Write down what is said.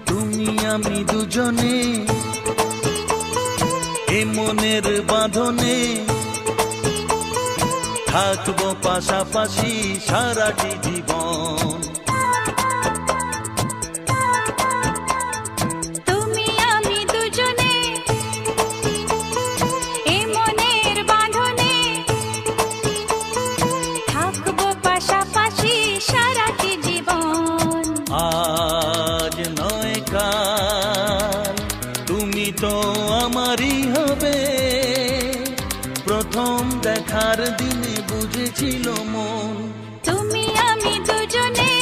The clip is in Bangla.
তুমি আমি দুজনে এ মনের বাঁধনে থাকবো পাশাপাশি সারাটি জীবন। তুমি আমি দুজনে এ মনের বাঁধনে থাকবো পাশাপাশি সারাটি জীবন। আজ নয় কাল তুমি তো আমারই হবে, প্রথম দেখার দিনে বুঝেছিল মন। তুমি আমি দুজনে